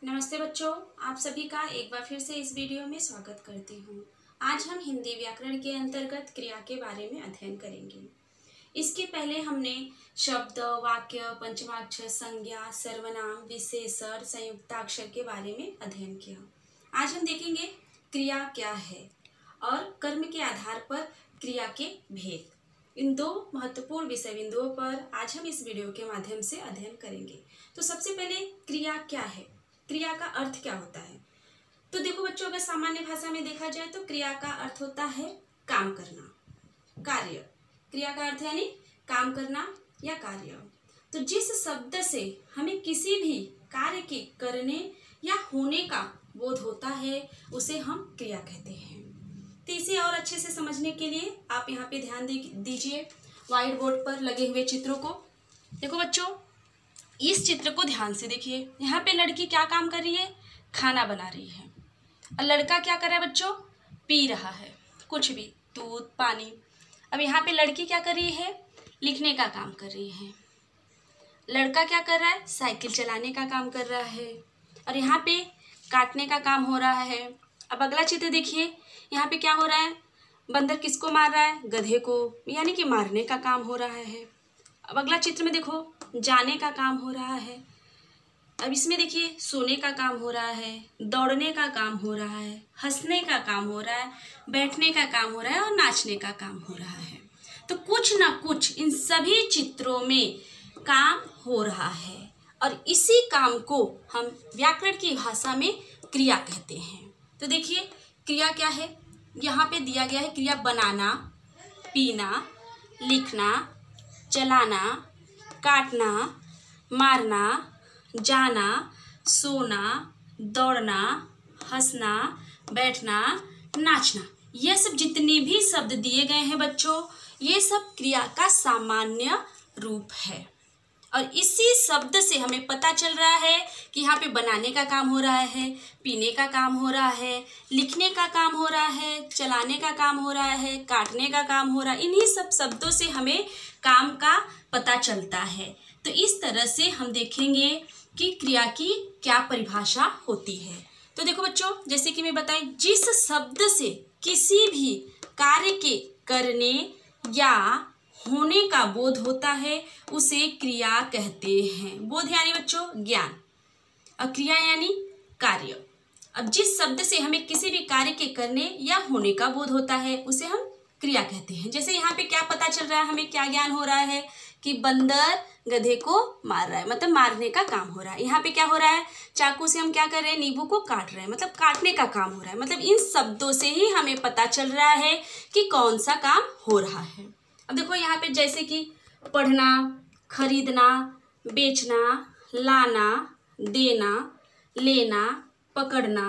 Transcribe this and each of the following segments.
नमस्ते बच्चों, आप सभी का एक बार फिर से इस वीडियो में स्वागत करती हूँ। आज हम हिंदी व्याकरण के अंतर्गत क्रिया के बारे में अध्ययन करेंगे। इसके पहले हमने शब्द, वाक्य, पंचमाक्षर, संज्ञा, सर्वनाम, विशेषण, संयुक्ताक्षर के बारे में अध्ययन किया। आज हम देखेंगे क्रिया क्या है और कर्म के आधार पर क्रिया के भेद। इन दो महत्वपूर्ण विषय बिंदुओं पर आज हम इस वीडियो के माध्यम से अध्ययन करेंगे। तो सबसे पहले क्रिया क्या है, क्रिया का अर्थ क्या होता है। तो देखो बच्चों, अगर सामान्य भाषा में देखा जाए तो क्रिया का अर्थ होता है काम करना, कार्य। क्रिया का अर्थ है यानी काम करना या कार्य। तो जिस शब्द से हमें किसी भी कार्य के करने या होने का बोध होता है उसे हम क्रिया कहते हैं। तो इसे और अच्छे से समझने के लिए आप यहाँ पे ध्यान दीजिए व्हाइट बोर्ड पर लगे हुए चित्रों को। देखो बच्चों, इस चित्र को ध्यान से देखिए। यहाँ पे लड़की क्या काम कर रही है, खाना बना रही है। और लड़का क्या कर रहा है बच्चों, पी रहा है कुछ भी, दूध, पानी। अब यहाँ पे लड़की क्या कर रही है, लिखने का काम कर रही है। लड़का क्या कर रहा है, साइकिल चलाने का काम कर रहा है। और यहाँ पे काटने का काम हो रहा है। अब अगला चित्र देखिए, यहाँ पे क्या हो रहा है, बंदर किसको मार रहा है, गधे को, यानी कि मारने का काम हो रहा है। अब अगला चित्र में देखो, जाने का काम हो रहा है। अब इसमें देखिए, सोने का काम हो रहा है, दौड़ने का काम हो रहा है, हंसने का काम हो रहा है, बैठने का काम हो रहा है और नाचने का काम हो रहा है। तो कुछ ना कुछ इन सभी चित्रों में काम हो रहा है और इसी काम को हम व्याकरण की भाषा में क्रिया कहते हैं। तो देखिए क्रिया क्या है, यहाँ पे दिया गया है क्रिया बनाना, पीना, लिखना, चलाना, काटना, मारना, जाना, सोना, दौड़ना, हंसना, बैठना, नाचना। ये सब जितने भी शब्द दिए गए हैं बच्चों, ये सब क्रिया का सामान्य रूप है। और इसी शब्द से हमें पता चल रहा है कि यहाँ पे बनाने का काम हो रहा है, पीने का काम हो रहा है, लिखने का काम हो रहा है, चलाने का काम हो रहा है, काटने का काम हो रहा है। इन्हीं सब शब्दों से हमें काम का पता चलता है। तो इस तरह से हम देखेंगे कि क्रिया की क्या परिभाषा होती है। तो देखो बच्चों, जैसे कि मैं बताई, जिस शब्द से किसी भी कार्य के करने या होने का बोध होता है उसे क्रिया कहते हैं। बोध यानी बच्चों ज्ञान, और क्रिया यानी कार्य। अब जिस शब्द से हमें किसी भी कार्य के करने या होने का बोध होता है उसे हम क्रिया कहते हैं। जैसे यहाँ पे क्या पता चल रहा है, हमें क्या ज्ञान हो रहा है कि बंदर गधे को मार रहा है, मतलब मारने का काम हो रहा है। यहाँ पे क्या हो रहा है, चाकू से हम क्या कर रहे हैं, नींबू को काट रहे हैं, मतलब काटने का काम हो रहा है। मतलब इन शब्दों से ही हमें पता चल रहा है कि कौन सा काम हो रहा है। अब देखो यहाँ पे जैसे कि पढ़ना, खरीदना, बेचना, लाना, देना, लेना, पकड़ना,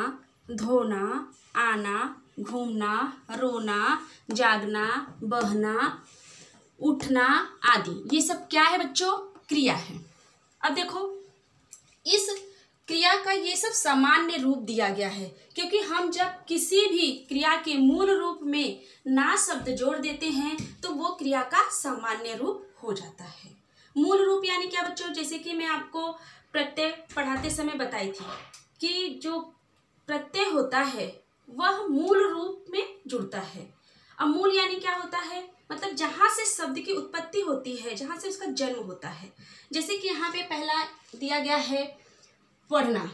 धोना, आना, घूमना, रोना, जागना, बहना, उठना आदि, ये सब क्या है बच्चों, क्रिया है। अब देखो, इस क्रिया का ये सब सामान्य रूप दिया गया है, क्योंकि हम जब किसी भी क्रिया के मूल रूप में ना शब्द जोड़ देते हैं तो वो क्रिया का सामान्य रूप हो जाता है। मूल रूप यानी क्या बच्चों, जैसे कि मैं आपको प्रत्यय पढ़ाते समय बताई थी कि जो प्रत्यय होता है वह मूल रूप में जुड़ता है। अब मूल यानी क्या होता है, मतलब जहाँ से शब्द की उत्पत्ति होती है, जहाँ से उसका जन्म होता है। जैसे कि यहाँ पे पहला दिया गया है पढ़ना,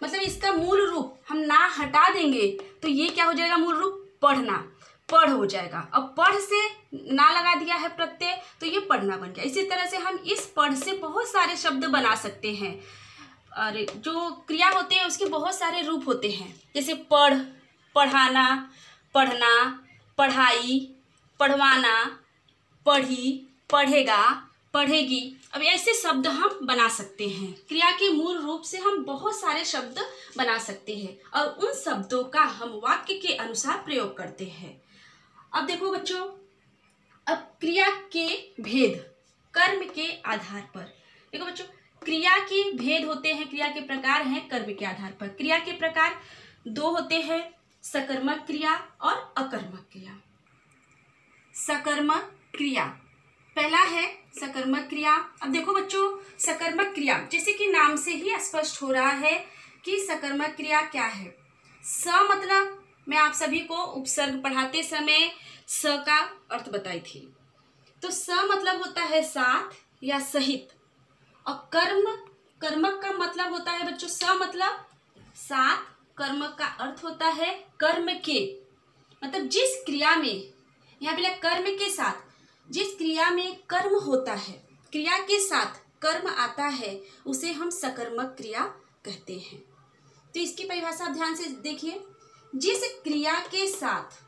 मतलब इसका मूल रूप हम ना हटा देंगे तो ये क्या हो जाएगा, मूल रूप पढ़ना, पढ़ हो जाएगा। अब पढ़ से ना लगा दिया है प्रत्यय तो ये पढ़ना बन गया। इसी तरह से हम इस पढ़ से बहुत सारे शब्द बना सकते हैं। और जो क्रिया होते हैं उसके बहुत सारे रूप होते हैं, जैसे पढ़, पढ़ाना, पढ़ना, पढ़ाई, पढ़वाना, पढ़ी, पढ़ेगा, पढ़ेगी। अब ऐसे शब्द हम बना सकते हैं। क्रिया के मूल रूप से हम बहुत सारे शब्द बना सकते हैं और उन शब्दों का हम वाक्य के अनुसार प्रयोग करते हैं। अब देखो बच्चों, अब क्रिया के भेद कर्म के आधार पर। देखो बच्चों, क्रिया के भेद होते हैं, क्रिया के प्रकार हैं कर्म के आधार पर। क्रिया के प्रकार दो होते हैं, सकर्मक क्रिया और अकर्मक क्रिया। सकर्मक क्रिया पहला है सकर्मक क्रिया। अब देखो बच्चों, सकर्मक क्रिया जैसे कि नाम से ही स्पष्ट हो रहा है कि सकर्मक क्रिया क्या है। स मतलब मैं आप सभी को उपसर्ग पढ़ाते समय स का अर्थ बताई थी। तो स मतलब होता है साथ या सहित, और कर्मक का मतलब होता है बच्चों, स मतलब साथ, कर्मक का अर्थ होता है कर्म के, मतलब जिस क्रिया में, यहाँ पे कर्म के साथ, जिस क्रिया में कर्म होता है, क्रिया के साथ कर्म आता है, उसे हम सकर्मक क्रिया कहते हैं। तो इसकी परिभाषा ध्यान से देखिए, जिस क्रिया के साथ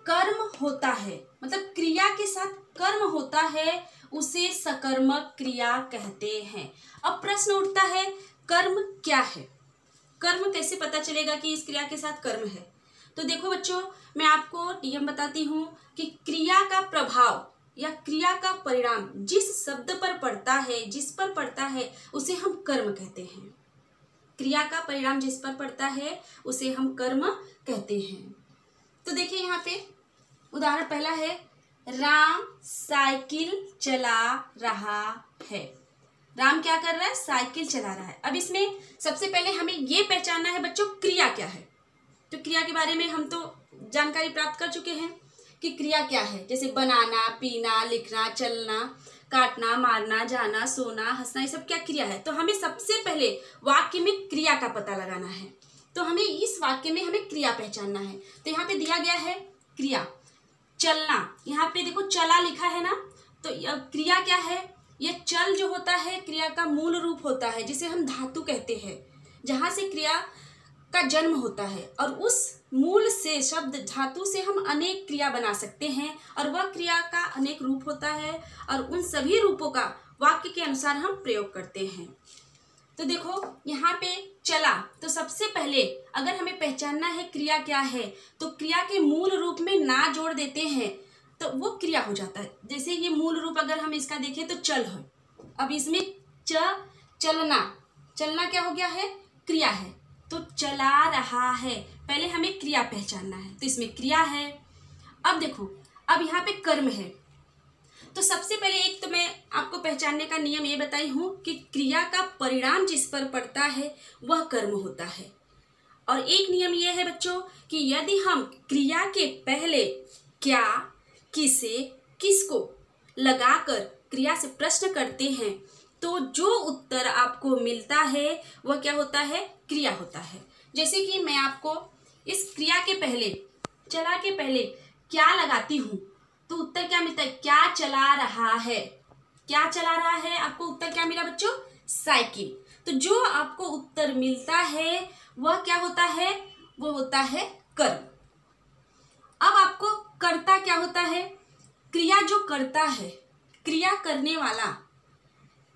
कर्म होता है, मतलब क्रिया के साथ कर्म होता है, उसे सकर्मक क्रिया कहते हैं। अब प्रश्न उठता है, कर्म क्या है? कर्म कैसे पता चलेगा कि इस क्रिया के साथ कर्म है? तो देखो बच्चों, मैं आपको नियम बताती हूँ कि क्रिया का प्रभाव या क्रिया का परिणाम जिस शब्द पर पड़ता है, जिस पर पड़ता है, उसे हम कर्म कहते हैं। क्रिया का परिणाम जिस पर पड़ता है उसे हम कर्म कहते हैं। तो देखिए यहाँ पे उदाहरण पहला है, राम साइकिल चला रहा है। राम क्या कर रहा है? साइकिल चला रहा है। अब इसमें सबसे पहले हमें ये पहचानना है बच्चों, क्रिया क्या है। तो क्रिया के बारे में हम तो जानकारी प्राप्त कर चुके हैं कि क्रिया क्या है, जैसे बनाना, पीना, लिखना, चलना, काटना, मारना, जाना, सोना, हंसना, ये सब क्या क्रिया है। तो हमें सबसे पहले वाक्य में क्रिया का पता लगाना है। तो हमें इस वाक्य में हमें क्रिया पहचानना है। तो यहाँ पे दिया गया है क्रिया चलना, यहाँ पे देखो चला लिखा है ना, तो क्रिया क्या है? यह चल जो होता है क्रिया का मूल रूप होता है, जिसे हम धातु कहते हैं, जहाँ से क्रिया का जन्म होता है, और उस मूल से, शब्द धातु से हम अनेक क्रिया बना सकते हैं, और वह क्रिया का अनेक रूप होता है, और उन सभी रूपों का वाक्य के अनुसार हम प्रयोग करते हैं। तो देखो यहाँ पे चला, तो सबसे पहले अगर हमें पहचानना है क्रिया क्या है, तो क्रिया के मूल रूप में ना जोड़ देते हैं तो वो क्रिया हो जाता है। जैसे ये मूल रूप अगर हम इसका देखें तो चल है, अब इसमें चलना, चलना क्या हो गया है? क्रिया है। तो चला रहा है, पहले हमें क्रिया पहचानना है, तो इसमें क्रिया है। अब देखो, अब यहाँ पे कर्म है, तो सबसे पहले एक तो मैं आपको पहचानने का नियम ये बताई हूँ कि क्रिया का परिणाम जिस पर पड़ता है वह कर्म होता है। और एक नियम यह है बच्चों कि यदि हम क्रिया के पहले क्या, किसे, किसको लगाकर क्रिया से प्रश्न करते हैं, तो जो उत्तर आपको मिलता है वह क्या होता है? क्रिया होता है। जैसे कि मैं आपको इस क्रिया के पहले, चला के पहले क्या लगाती हूँ, तो उत्तर क्या मिलता है? क्या चला रहा है। क्या चला रहा है, आपको उत्तर क्या मिला बच्चों? साइकिल। तो जो आपको उत्तर मिलता है वह क्या होता है? वो होता है कर्म। अब आपको कर्ता क्या होता है? क्रिया जो करता है, क्रिया करने वाला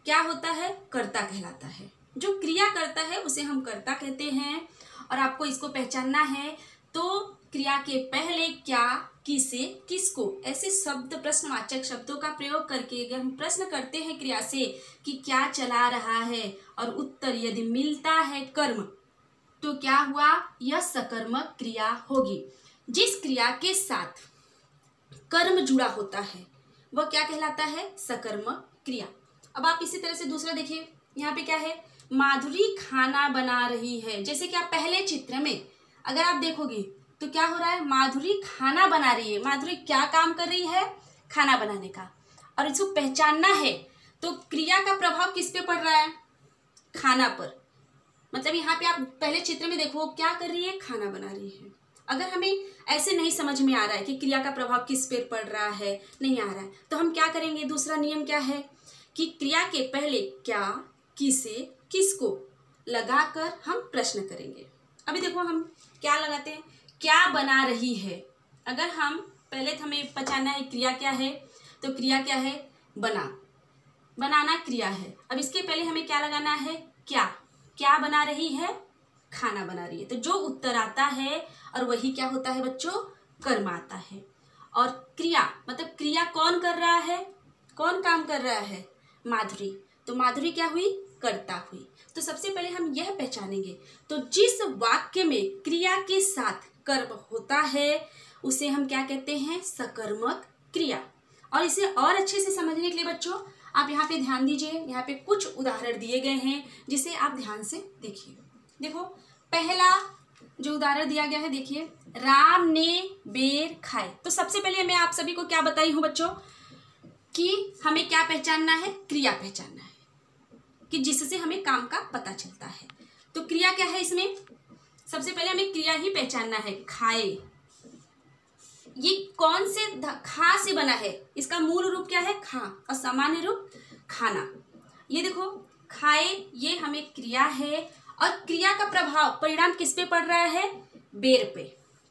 क्या होता है? कर्ता कहलाता है। जो क्रिया करता है उसे हम कर्ता कहते हैं। और आपको इसको पहचानना है तो क्रिया के पहले क्या, किसे, किसको, ऐसे शब्द, प्रश्नवाचक शब्दों का प्रयोग करके अगर हम प्रश्न करते हैं क्रिया से कि क्या चला रहा है, और उत्तर यदि मिलता है कर्म, तो क्या हुआ? यह सकर्मक क्रिया होगी। जिस क्रिया के साथ कर्म जुड़ा होता है वह क्या कहलाता है? सकर्मक क्रिया। अब आप इसी तरह से दूसरा देखिए, यहाँ पे क्या है? माधुरी खाना बना रही है। जैसे कि आप पहले चित्र में अगर आप देखोगे तो क्या हो रहा है? माधुरी खाना बना रही है। माधुरी क्या काम कर रही है? खाना बनाने का। और इसको पहचानना है तो क्रिया का प्रभाव किस पे पड़ रहा है? खाना पर। मतलब यहाँ पे आप पहले चित्र में देखो क्या कर रही है? खाना बना रही है। अगर हमें ऐसे नहीं समझ में आ रहा है कि क्रिया का प्रभाव किस पे पड़ रहा है, नहीं आ रहा है, तो हम क्या करेंगे? दूसरा नियम क्या है कि क्रिया के पहले क्या, किसे, किसको लगाकर हम प्रश्न करेंगे। अभी देखो हम क्या लगाते हैं? क्या बना रही है। अगर हम पहले तो हमें पहचानना है क्रिया क्या है, तो क्रिया क्या है? बनाना क्रिया है। अब इसके पहले हमें क्या लगाना है? क्या बना रही है? खाना बना रही है। तो जो उत्तर आता है और वही क्या होता है बच्चों? कर्म आता है। और क्रिया मतलब क्रिया कौन कर रहा है? कौन काम कर रहा है? माधुरी। तो माधुरी क्या हुई? कर्ता हुई। तो सबसे पहले हम यह पहचानेंगे, तो जिस वाक्य में क्रिया के साथ कर्म होता है उसे हम क्या कहते हैं? सकर्मक क्रिया। और इसे और अच्छे से समझने के लिए बच्चों आप यहाँ पे ध्यान दीजिए, यहाँ पे कुछ उदाहरण दिए गए हैं जिसे आप ध्यान से देखिए। देखो पहला जो उदाहरण दिया गया है, देखिए राम ने बेर खाए। तो सबसे पहले मैं आप सभी को क्या बताई हूँ बच्चों कि हमें क्या पहचानना है, क्रिया पहचानना है कि जिससे हमें काम का पता चलता है। तो क्रिया क्या है इसमें, सबसे पहले हमें क्रिया ही पहचानना है। खाए, ये कौन से खा से बना है, इसका मूल रूप क्या है, खा, और सामान्य रूप खाना। ये देखो खाए, ये हमें क्रिया है, और क्रिया का प्रभाव परिणाम किस पे पड़ रहा है, बेर पे।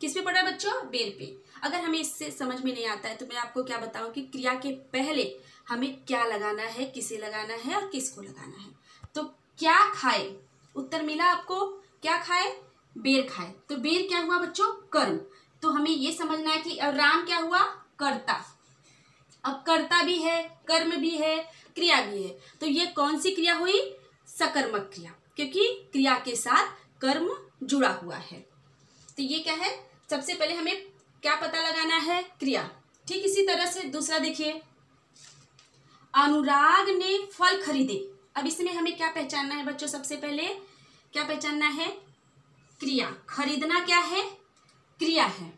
किस पे पड़ रहा है बच्चों, बेर पे। अगर हमें इससे समझ में नहीं आता है तो मैं आपको क्या बताऊं कि क्रिया के पहले हमें क्या लगाना है, किसे लगाना है और किसको लगाना है। तो क्या खाए, उत्तर मिला आपको, क्या खाए, बेर खाए। तो बेर क्या हुआ बच्चों, कर्म। तो हमें ये समझना है कि राम क्या हुआ, कर्ता। अब कर्ता भी है, कर्म भी है, क्रिया भी है। तो ये कौन सी क्रिया हुई, सकर्मक क्रिया, क्योंकि क्रिया के साथ कर्म जुड़ा हुआ है। तो ये क्या है, सबसे पहले हमें क्या पता लगाना है, क्रिया। ठीक इसी तरह से दूसरा देखिए, अनुराग ने फल खरीदे। अब इसमें हमें क्या पहचानना है बच्चों, सबसे पहले क्या पहचानना है, क्रिया। खरीदना क्या है, क्रिया है।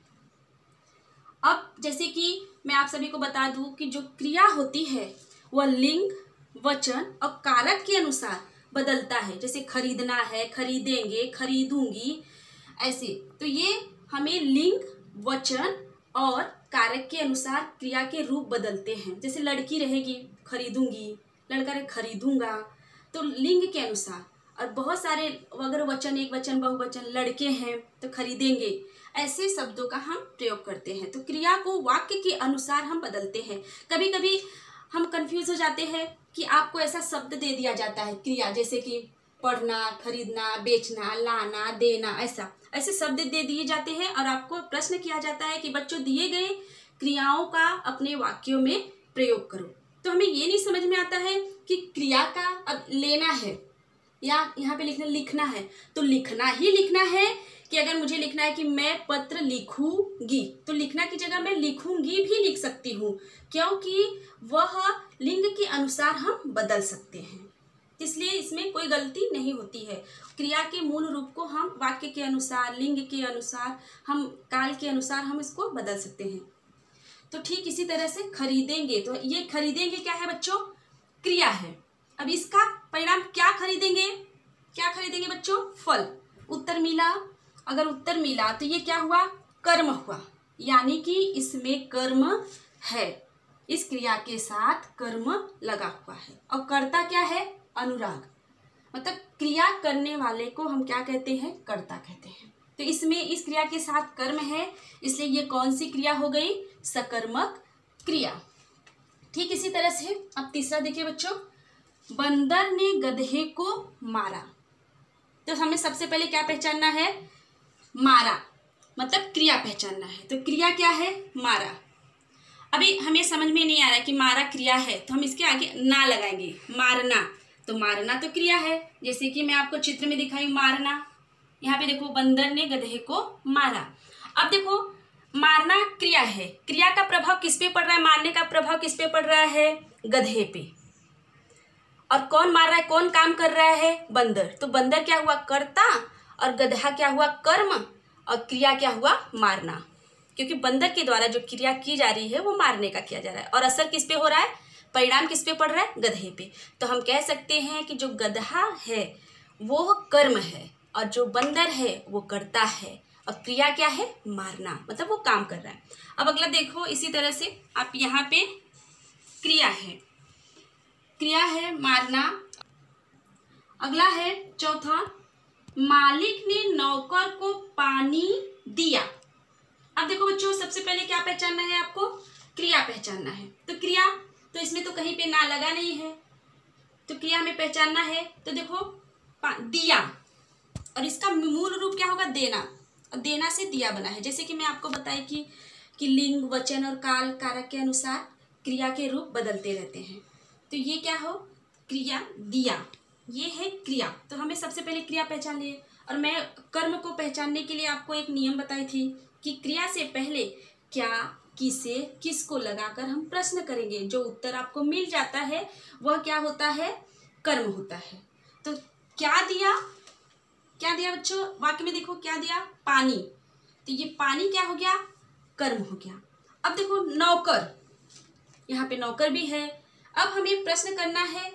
अब जैसे कि मैं आप सभी को बता दूं कि जो क्रिया होती है वह लिंग, वचन और कारक के अनुसार बदलता है। जैसे खरीदना है, खरीदेंगे, खरीदूंगी, ऐसे। तो ये हमें लिंग, वचन और कारक के अनुसार क्रिया के रूप बदलते हैं। जैसे लड़की रहेगी, खरीदूंगी, लड़का रहे, खरीदूंगा। तो लिंग के अनुसार, और बहुत सारे अगर वचन, एक वचन, बहुवचन, लड़के हैं तो खरीदेंगे, ऐसे शब्दों का हम प्रयोग करते हैं। तो क्रिया को वाक्य के अनुसार हम बदलते हैं। कभी कभी हम कंफ्यूज हो जाते हैं कि आपको ऐसा शब्द दे दिया जाता है क्रिया, जैसे कि पढ़ना, खरीदना, बेचना, लाना, देना, ऐसे शब्द दे दिए जाते हैं और आपको प्रश्न किया जाता है कि बच्चों दिए गए क्रियाओं का अपने वाक्यों में प्रयोग करो। तो हमें ये नहीं समझ में आता है कि क्रिया का अब लेना है या यहाँ पे लिखना है। तो लिखना ही लिखना है कि अगर मुझे लिखना है कि मैं पत्र लिखूंगी, तो लिखना की जगह मैं लिखूंगी भी लिख सकती हूँ, क्योंकि वह लिंग के अनुसार हम बदल सकते हैं। इसलिए इसमें कोई गलती नहीं होती है। क्रिया के मूल रूप को हम वाक्य के अनुसार, लिंग के अनुसार, हम काल के अनुसार हम इसको बदल सकते हैं। तो ठीक इसी तरह से खरीदेंगे, तो ये खरीदेंगे क्या है बच्चों, क्रिया है। अब इसका परिणाम क्या खरीदेंगे, क्या खरीदेंगे बच्चों, फल। उत्तर मिला, अगर उत्तर मिला तो ये क्या हुआ, कर्म हुआ, यानी कि इसमें कर्म है, इस क्रिया के साथ कर्म लगा हुआ है। और कर्ता क्या है, अनुराग, मतलब क्रिया करने वाले को हम क्या कहते हैं, कर्ता कहते हैं। तो इसमें इस क्रिया के साथ कर्म है, इसलिए ये कौन सी क्रिया हो गई, सकर्मक क्रिया। ठीक इसी तरह से अब तीसरा देखिए बच्चों, बंदर ने गधे को मारा। तो हमें सबसे पहले क्या पहचानना है, मारा, मतलब क्रिया पहचानना है। तो क्रिया क्या है, मारा। अभी हमें समझ में नहीं आ रहा कि मारा क्रिया है, तो हम इसके आगे ना लगाएंगे, मारना। तो मारना तो क्रिया है, जैसे कि मैं आपको चित्र में दिखाई, मारना। यहाँ पे देखो, बंदर ने गधे को मारा। अब देखो, मारना क्रिया है, क्रिया का प्रभाव किस पे पड़ रहा है, मारने का प्रभाव किस पे पड़ रहा है, गधे पे। और कौन मार रहा है, कौन काम कर रहा है, बंदर। तो बंदर क्या हुआ, कर्ता, और गधा क्या हुआ, कर्म, और क्रिया क्या हुआ, मारना। क्योंकि बंदर के द्वारा जो क्रिया की जा रही है वो मारने का किया जा रहा है, और असर किस पे हो रहा है, परिणाम किस पे पड़ रहा है, गधे पे। तो हम कह सकते हैं कि जो गधा है वो कर्म है, और जो बंदर है वो कर्ता है, और क्रिया क्या है, मारना, मतलब वो काम कर रहा है। अब अगला देखो, इसी तरह से आप यहाँ पे क्रिया है, क्रिया है मारना। अगला है चौथा, मालिक ने नौकर को पानी दिया। अब देखो बच्चों, सबसे पहले क्या पहचानना है आपको, क्रिया पहचानना है। तो क्रिया, तो इसमें तो कहीं पे ना लगा नहीं है, तो क्रिया हमें पहचानना है। तो देखो, दिया, और इसका मूल रूप क्या होगा, देना, और देना से दिया बना है। जैसे कि मैं आपको बताई कि लिंग, वचन और काल, कारक के अनुसार क्रिया के रूप बदलते रहते हैं। तो ये क्या हो, क्रिया, दिया, ये है क्रिया। तो हमें सबसे पहले क्रिया पहचान लिए, और मैं कर्म को पहचानने के लिए आपको एक नियम बताई थी कि क्रिया से पहले क्या, किसे किसको लगाकर हम प्रश्न करेंगे। जो उत्तर आपको मिल जाता है वह क्या होता है, कर्म होता है। तो क्या दिया बच्चों, वाक्य में देखो क्या दिया, पानी। तो ये पानी क्या हो गया, कर्म हो गया। अब देखो नौकर, यहाँ पे नौकर भी है। अब हमें प्रश्न करना है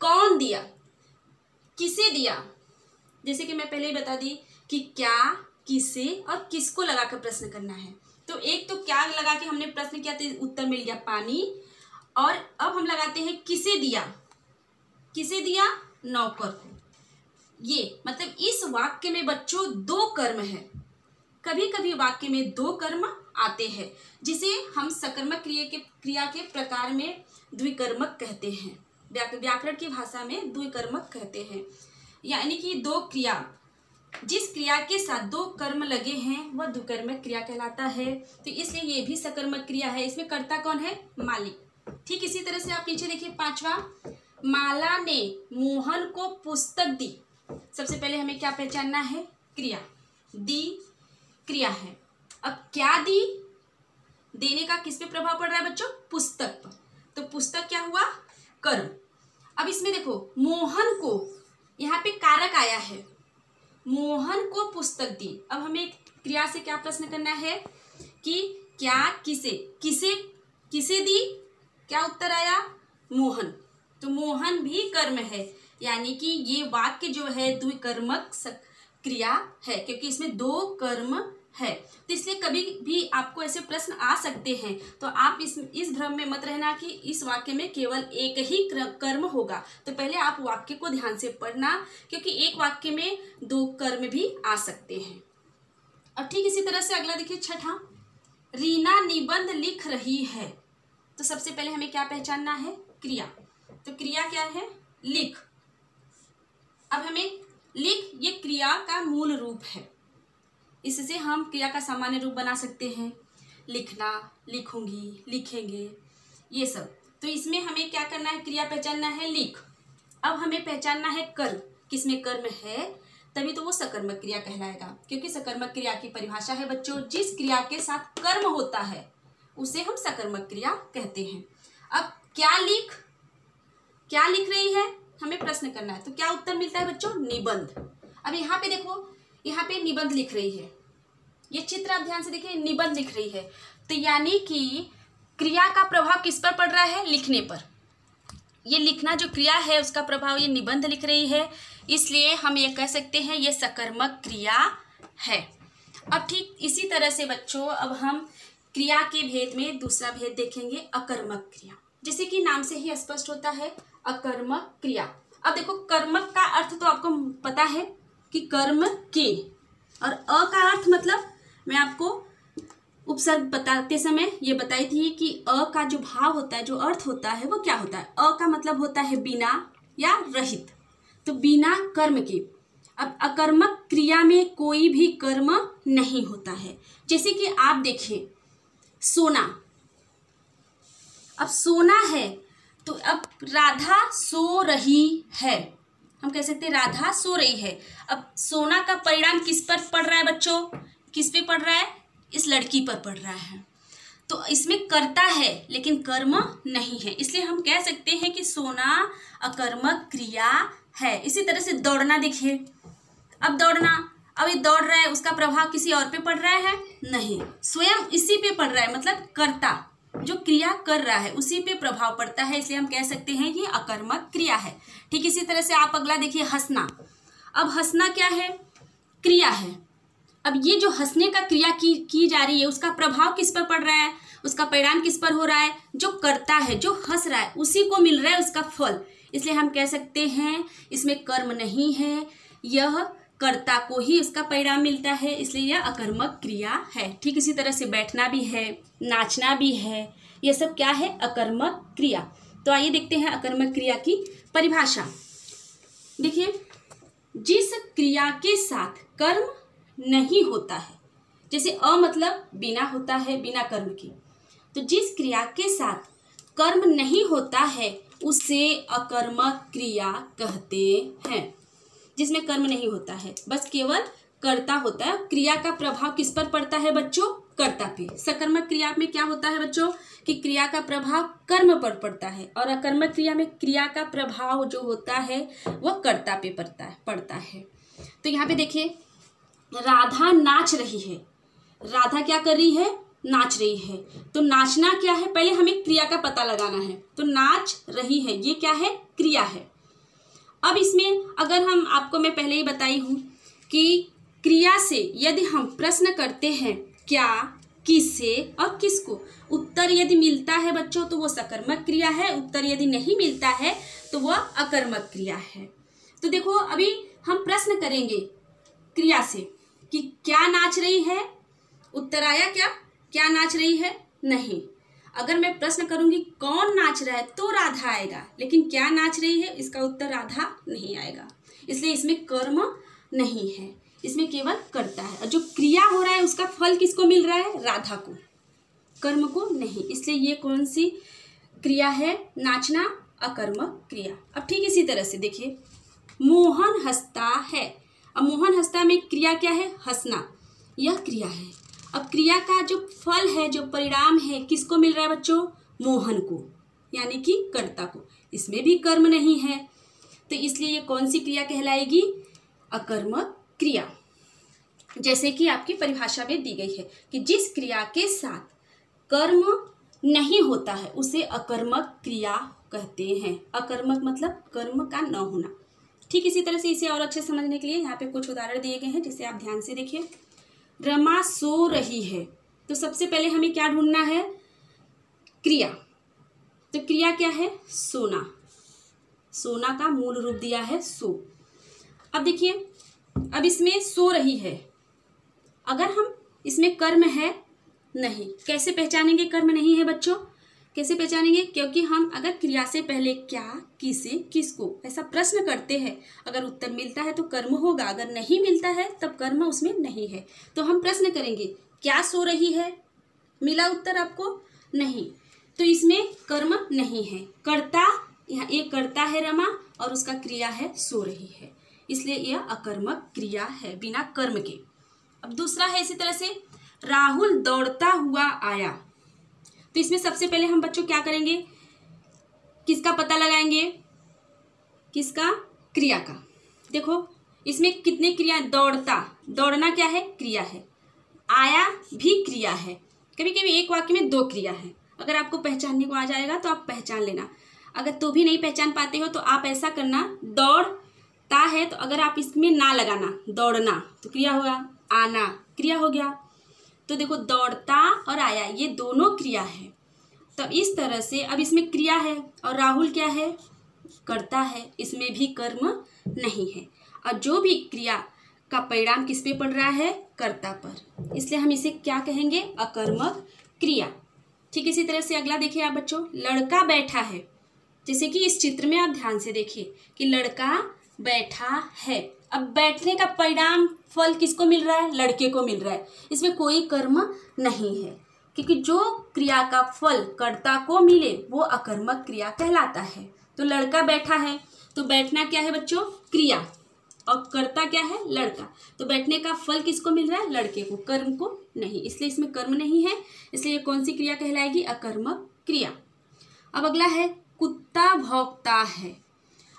कौन दिया, किसे दिया। जैसे कि मैं पहले ही बता दी कि क्या, किसे और किसको लगाकर प्रश्न करना है। तो एक तो क्या लगा के हमने प्रश्न किया तो उत्तर मिल गया पानी। और अब हम लगाते हैं किसे दिया, नौकर को। ये मतलब इस वाक्य में बच्चों दो कर्म है। कभी कभी वाक्य में दो कर्म आते हैं जिसे हम सकर्मक क्रिया के प्रकार में द्विकर्मक कहते हैं। व्याकरण की भाषा में द्विकर्मक कहते हैं, यानी कि दो क्रिया, जिस क्रिया के साथ दो कर्म लगे हैं वह द्विकर्मक क्रिया कहलाता है। तो इसलिए ये भी सकर्मक क्रिया है। इसमें कर्ता कौन है, मालिक। ठीक इसी तरह से आप नीचे देखिए पांचवा, माला ने मोहन को पुस्तक दी। सबसे पहले हमें क्या पहचानना है, क्रिया, दी क्रिया है। अब क्या दी, देने का किस पे प्रभाव पड़ रहा है बच्चों, पुस्तक पर। तो पुस्तक क्या हुआ, कर्म। अब इसमें देखो मोहन को, यहाँ पे कारक आया है, मोहन को पुस्तक दी। अब हमें क्रिया से क्या प्रश्न करना है कि क्या, किसे दी, क्या उत्तर आया, मोहन। तो मोहन भी कर्म है, यानी कि ये वाक्य जो है द्विकर्मक क्रिया है क्योंकि इसमें दो कर्म है। तो इसलिए कभी भी आपको ऐसे प्रश्न आ सकते हैं, तो आप इस भ्रम में मत रहना कि इस वाक्य में केवल एक ही कर्म होगा। तो पहले आप वाक्य को ध्यान से पढ़ना, क्योंकि एक वाक्य में दो कर्म भी आ सकते हैं। अब ठीक इसी तरह से अगला देखिए छठा, रीना निबंध लिख रही है। तो सबसे पहले हमें क्या पहचानना है, क्रिया। तो क्रिया क्या है, लिख। अब हमें लिख, ये क्रिया का मूल रूप है। इससे हम क्रिया का सामान्य रूप बना सकते हैं, लिखना, लिखूंगी, लिखेंगे, ये सब। तो इसमें हमें क्या करना है, क्रिया पहचानना है, लिख। अब हमें पहचानना है कर्म, किसमें कर्म है, तभी तो वो सकर्मक क्रिया कहलाएगा। क्योंकि सकर्मक क्रिया की परिभाषा है बच्चों, जिस क्रिया के साथ कर्म होता है उसे हम सकर्मक क्रिया कहते हैं। अब क्या लिख रही है, हमें प्रश्न करना है। तो क्या उत्तर मिलता है बच्चों, निबंध। अब यहाँ पे देखो, यहाँ पे निबंध लिख रही है, ये चित्र आप ध्यान से देखिए, निबंध लिख रही है। तो यानी कि क्रिया का प्रभाव किस पर पड़ रहा है, लिखने पर। ये लिखना जो क्रिया है उसका प्रभाव ये निबंध लिख रही है, इसलिए हम ये कह सकते हैं ये सकर्मक क्रिया है। अब ठीक इसी तरह से बच्चों अब हम क्रिया के भेद में दूसरा भेद देखेंगे, अकर्मक क्रिया। जैसे कि नाम से ही स्पष्ट होता है, अकर्मक क्रिया। अब देखो कर्मक का अर्थ तो आपको पता है कि कर्म के, और अ का अर्थ मतलब मैं आपको उपसर्ग बताते समय ये बताई थी कि अ का जो भाव होता है, जो अर्थ होता है वो क्या होता है। अ का मतलब होता है बिना या रहित, तो बिना कर्म के। अब अकर्मक क्रिया में कोई भी कर्म नहीं होता है। जैसे कि आप देखिए सोना, अब सोना है तो अब राधा सो रही है, हम कह सकते हैं राधा सो रही है। अब सोना का परिणाम किस पर पड़ रहा है बच्चों, किस पे पड़ रहा है, इस लड़की पर पड़ रहा है। तो इसमें कर्ता है लेकिन कर्म नहीं है, इसलिए हम कह सकते हैं कि सोना अकर्मक क्रिया है। इसी तरह से दौड़ना देखिए, अब दौड़ना, अब ये दौड़ रहा है, उसका प्रभाव किसी और पे पड़ रहा है, नहीं, स्वयं इसी पे पड़ रहा है, मतलब कर्ता जो क्रिया कर रहा है उसी पे प्रभाव पड़ता है, इसलिए हम कह सकते हैं ये अकर्मक क्रिया है। ठीक इसी तरह से आप अगला देखिए हंसना। अब हंसना क्या है, क्रिया है। अब ये जो हंसने का क्रिया की जा रही है उसका प्रभाव किस पर पड़ रहा है, उसका परिणाम किस पर हो रहा है, जो करता है, जो हंस रहा है उसी को मिल रहा है उसका फल, इसलिए हम कह सकते हैं इसमें कर्म नहीं है, यह कर्ता को ही उसका परिणाम मिलता है, इसलिए यह अकर्मक क्रिया है। ठीक इसी तरह से बैठना भी है, नाचना भी है, यह सब क्या है, अकर्मक क्रिया। तो आइए देखते हैं अकर्मक क्रिया की परिभाषा। देखिए, जिस क्रिया के साथ कर्म नहीं होता है, जैसे अ मतलब बिना होता है, बिना कर्म की, तो जिस क्रिया के साथ कर्म नहीं होता है उसे अकर्मक क्रिया कहते हैं। जिसमें कर्म नहीं होता है, बस केवल कर्ता होता है। क्रिया का प्रभाव किस पर पड़ता है बच्चों, कर्ता पे। सकर्मक क्रिया में क्या होता है बच्चों कि क्रिया का प्रभाव कर्म पर पड़ता है और अकर्मक क्रिया में क्रिया का प्रभाव जो होता है वह कर्ता पे पड़ता है। तो यहाँ पे देखिए, राधा नाच रही है। राधा क्या कर रही है? नाच रही है। तो नाचना क्या है? पहले हमें क्रिया का पता लगाना है। तो नाच रही है, ये क्या है? क्रिया है। अब इसमें अगर हम आपको मैं पहले ही बताई हूँ कि क्रिया से यदि हम प्रश्न करते हैं क्या, किससे और किसको, उत्तर यदि मिलता है बच्चों तो वो सकर्मक क्रिया है, उत्तर यदि नहीं मिलता है तो वह अकर्मक क्रिया है। तो देखो, अभी हम प्रश्न करेंगे क्रिया से कि क्या नाच रही है, उत्तर आया क्या? क्या नाच रही है? नहीं। अगर मैं प्रश्न करूंगी कौन नाच रहा है तो राधा आएगा, लेकिन क्या नाच रही है इसका उत्तर राधा नहीं आएगा। इसलिए इसमें कर्म नहीं है, इसमें केवल कर्ता है। और जो क्रिया हो रहा है उसका फल किसको मिल रहा है? राधा को, कर्म को नहीं। इसलिए ये कौन सी क्रिया है? नाचना, अकर्मक क्रिया। अब ठीक इसी तरह से देखिए, मोहन हंसता है। अब मोहन हंसता में क्रिया क्या है? हंसना, यह क्रिया है। अब क्रिया का जो फल है, जो परिणाम है, किसको मिल रहा है बच्चों? मोहन को, यानी कि कर्ता को। इसमें भी कर्म नहीं है, तो इसलिए ये कौन सी क्रिया कहलाएगी? अकर्मक क्रिया। जैसे कि आपकी परिभाषा में दी गई है कि जिस क्रिया के साथ कर्म नहीं होता है उसे अकर्मक क्रिया कहते हैं। अकर्मक मतलब कर्म का न होना। ठीक इसी तरह से इसे और अच्छे समझने के लिए यहाँ पे कुछ उदाहरण दिए गए हैं, जिसे आप ध्यान से देखिए। रमा सो रही है, तो सबसे पहले हमें क्या ढूंढना है? क्रिया। तो क्रिया क्या है? सोना। सोना का मूल रूप दिया है सो। अब देखिए, अब इसमें सो रही है, अगर हम इसमें कर्म है नहीं, कैसे पहचानेंगे कर्म नहीं है बच्चों? कैसे पहचानेंगे? क्योंकि हम अगर क्रिया से पहले क्या, किसे, किसको ऐसा प्रश्न करते हैं, अगर उत्तर मिलता है तो कर्म होगा, अगर नहीं मिलता है तब कर्म उसमें नहीं है। तो हम प्रश्न करेंगे क्या सो रही है, मिला उत्तर आपको? नहीं, तो इसमें कर्म नहीं है। कर्ता, यहाँ एक कर्ता है रमा और उसका क्रिया है सो रही है, इसलिए यह अकर्मक क्रिया है बिना कर्म के। अब दूसरा है इसी तरह से, राहुल दौड़ता हुआ आया। तो इसमें सबसे पहले हम बच्चों क्या करेंगे? किसका पता लगाएंगे? किसका? क्रिया का। देखो इसमें कितने क्रिया? दौड़ता, दौड़ना क्या है? क्रिया है। आया भी क्रिया है। कभी कभी एक वाक्य में दो क्रिया है। अगर आपको पहचानने को आ जाएगा तो आप पहचान लेना, अगर तो भी नहीं पहचान पाते हो तो आप ऐसा करना, दौड़ता है तो अगर आप इसमें ना लगाना, दौड़ना तो क्रिया होगा, आना क्रिया हो गया। तो देखो दौड़ता और आया ये दोनों क्रिया है। तब इस तरह से अब इसमें क्रिया है और राहुल क्या है? कर्ता है, इसमें भी कर्म नहीं है। और जो भी क्रिया का परिणाम किस पे पड़ रहा है? कर्ता पर, इसलिए हम इसे क्या कहेंगे? अकर्मक क्रिया। ठीक इसी तरह से अगला देखिए आप बच्चों, लड़का बैठा है। जैसे कि इस चित्र में आप ध्यान से देखिए कि लड़का बैठा है। अब बैठने का परिणाम फल किसको मिल रहा है? लड़के को मिल रहा है। इसमें कोई कर्म नहीं है, क्योंकि जो क्रिया का फल कर्ता को मिले वो अकर्मक क्रिया कहलाता है। तो लड़का बैठा है, तो बैठना क्या है बच्चों? क्रिया, और कर्ता क्या है? लड़का। तो बैठने का फल किसको मिल रहा है? लड़के को, कर्म को नहीं, इसलिए इसमें कर्म नहीं है, इसलिए कौन सी क्रिया कहलाएगी? अकर्मक क्रिया। अब अगला है, कुत्ता भौंकता है।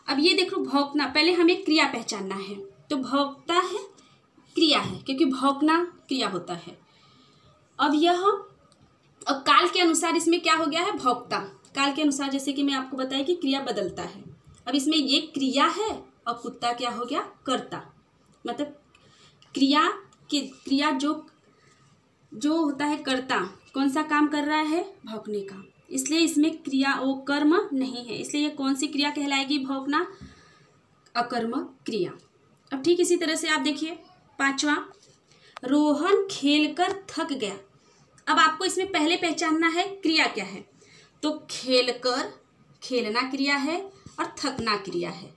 अब ये देखो भौंकना, पहले हमें क्रिया पहचानना है। तो भौंकता है क्रिया है, क्योंकि भौंकना क्रिया होता है। अब यह अब काल के अनुसार इसमें क्या हो गया है? भौंकता। काल के अनुसार जैसे कि मैं आपको बताया कि क्रिया बदलता है। अब इसमें ये क्रिया है और कुत्ता क्या हो गया? कर्ता। मतलब क्रिया जो होता है कर्ता, कौन सा काम कर रहा है? भौंकने का, इसलिए इसमें क्रिया वो कर्म नहीं है, इसलिए ये कौन सी क्रिया कहलाएगी? भौंकना, अकर्मक क्रिया। अब ठीक इसी तरह से आप देखिए पांचवा, रोहन खेलकर थक गया। अब आपको इसमें पहले पहचानना है क्रिया क्या है। तो खेलकर, खेलना क्रिया है और थकना क्रिया है।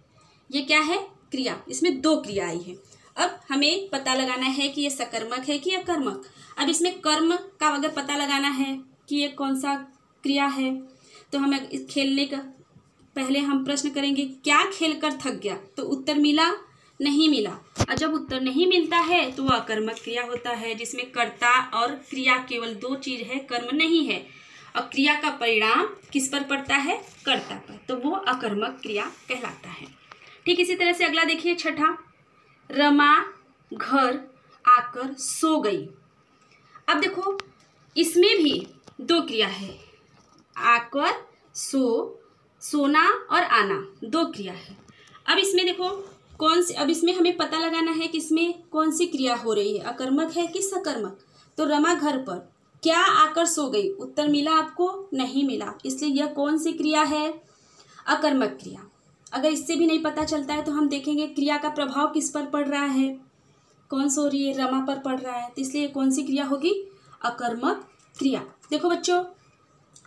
ये क्या है? क्रिया। इसमें दो क्रिया आई है। अब हमें पता लगाना है कि ये सकर्मक है कि अकर्मक। अब इसमें कर्म का अगर पता लगाना है कि ये कौन सा क्रिया है, तो हमें इस खेलने का पहले हम प्रश्न करेंगे क्या खेलकर थक गया, तो उत्तर मिला नहीं मिला। और जब उत्तर नहीं मिलता है तो वह अकर्मक क्रिया होता है, जिसमें कर्ता और क्रिया केवल दो चीज है, कर्म नहीं है। और क्रिया का परिणाम किस पर पड़ता है? कर्ता पर, तो वो अकर्मक क्रिया कहलाता है। ठीक इसी तरह से अगला देखिए, छठा, रमा घर आकर सो गई। अब देखो इसमें भी दो क्रिया है, आकर, सोना और आना, दो क्रिया है। अब इसमें देखो कौन सी, अब इसमें हमें पता लगाना है कि इसमें कौन सी क्रिया हो रही है, अकर्मक है कि सकर्मक। तो रमा घर पर क्या आकर सो गई, उत्तर मिला आपको? नहीं मिला, इसलिए यह कौन सी क्रिया है? अकर्मक क्रिया। अगर इससे भी नहीं पता चलता है तो हम देखेंगे क्रिया का प्रभाव किस पर पड़ रहा है, कौन सो रही है, रमा पर पड़ रहा है, तो इसलिए कौन सी क्रिया होगी? अकर्मक क्रिया। देखो बच्चों,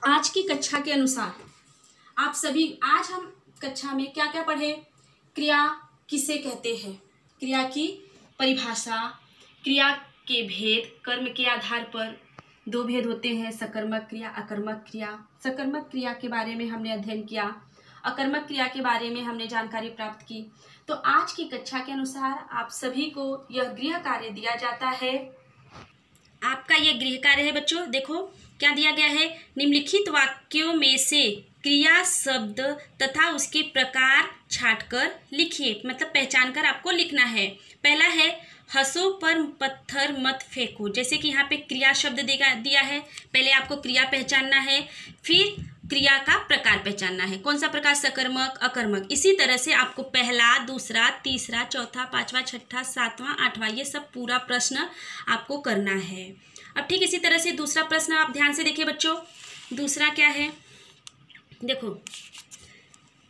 आज की कक्षा के अनुसार आप सभी, आज हम कक्षा में क्या क्या पढ़े? क्रिया किसे कहते हैं, क्रिया की परिभाषा, क्रिया के भेद, कर्म के आधार पर दो भेद होते हैं, सकर्मक क्रिया, अकर्मक क्रिया। सकर्मक क्रिया के बारे में हमने अध्ययन किया, अकर्मक क्रिया के बारे में हमने जानकारी प्राप्त की। तो आज की कक्षा के अनुसार आप सभी को यह गृह कार्य दिया जाता है। आपका यह गृह कार्य है बच्चों, देखो क्या दिया गया है, निम्नलिखित वाक्यों में से क्रिया शब्द तथा उसके प्रकार छांटकर लिखिए, मतलब पहचान कर आपको लिखना है। पहला है, हंसों पर पत्थर मत फेंको। जैसे कि यहाँ पे क्रिया शब्द दिया है, पहले आपको क्रिया पहचानना है, फिर क्रिया का प्रकार पहचानना है, कौन सा प्रकार, सकर्मक, अकर्मक। इसी तरह से आपको पहला, दूसरा, तीसरा, चौथा, पांचवा, छठा, सातवां, आठवां, ये सब पूरा प्रश्न आपको करना है। अब ठीक इसी तरह से दूसरा प्रश्न आप ध्यान से देखिए बच्चों, दूसरा क्या है, देखो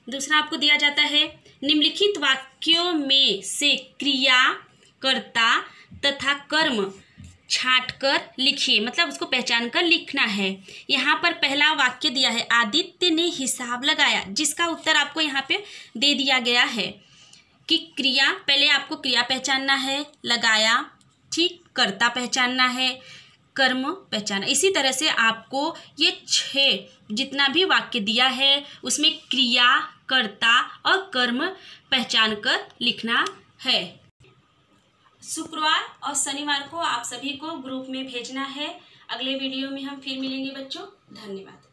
दूसरा आपको दिया जाता है, निम्नलिखित वाक्यों में से क्रिया, कर्ता तथा कर्म छांटकर लिखिए, मतलब उसको पहचान कर लिखना है। यहाँ पर पहला वाक्य दिया है, आदित्य ने हिसाब लगाया, जिसका उत्तर आपको यहाँ पे दे दिया गया है कि क्रिया, पहले आपको क्रिया पहचानना है, लगाया, ठीक, कर्ता पहचानना है, कर्म पहचाना। इसी तरह से आपको ये 6 जितना भी वाक्य दिया है उसमें क्रिया, कर्ता और कर्म पहचान कर लिखना है। शुक्रवार और शनिवार को आप सभी को ग्रुप में भेजना है। अगले वीडियो में हम फिर मिलेंगे बच्चों, धन्यवाद।